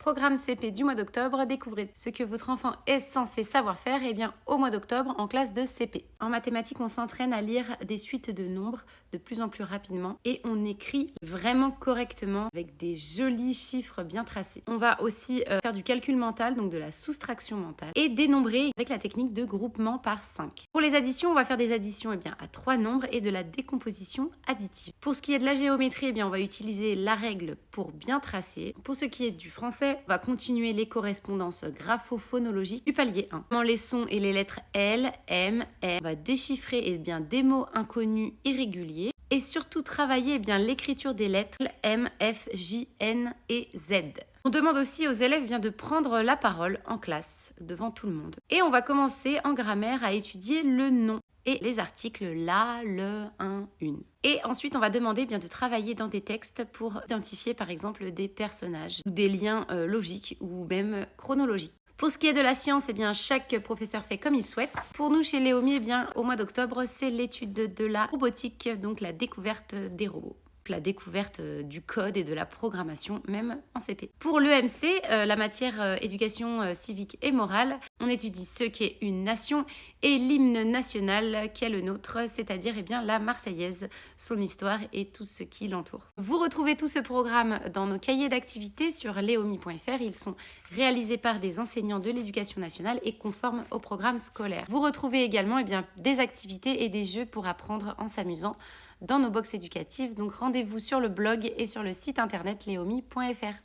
programme CP du mois d'octobre. Découvrez ce que votre enfant est censé savoir faire au mois d'octobre en classe de CP. En mathématiques, on s'entraîne à lire des suites de nombres de plus en plus rapidement et on écrit vraiment correctement avec des jolis chiffres bien tracés. On va aussi faire du calcul mental, donc de la soustraction mentale, et dénombrer avec la technique de groupement par 5. Pour les additions, on va faire des additions à 3 nombres et de la décomposition additive. Pour ce qui est de la géométrie, on va utiliser la règle pour bien tracer. Pour ce qui est du français, on va continuer les correspondances graphophonologiques du palier 1. Dans les sons et les lettres L, M, R, on va déchiffrer des mots inconnus irréguliers et surtout travailler l'écriture des lettres M, F, J, N et Z. On demande aussi aux élèves de prendre la parole en classe devant tout le monde. Et on va commencer en grammaire à étudier le nom et les articles la, le, un, une. Et ensuite, on va demander de travailler dans des textes pour identifier par exemple des personnages ou des liens logiques ou même chronologiques. Pour ce qui est de la science, chaque professeur fait comme il souhaite. Pour nous, chez Léomi, au mois d'octobre, c'est l'étude de la robotique, donc la découverte des robots. La découverte du code et de la programmation, même en CP. Pour l'EMC, la matière éducation civique et morale, on étudie ce qu'est une nation et l'hymne national qui est le nôtre, c'est-à-dire la Marseillaise, son histoire et tout ce qui l'entoure. Vous retrouvez tout ce programme dans nos cahiers d'activités sur leomi.fr. Ils sont réalisés par des enseignants de l'éducation nationale et conformes au programme scolaire. Vous retrouvez également des activités et des jeux pour apprendre en s'amusant dans nos box éducatives. Donc rendez-vous sur le blog et sur le site internet leomi.fr.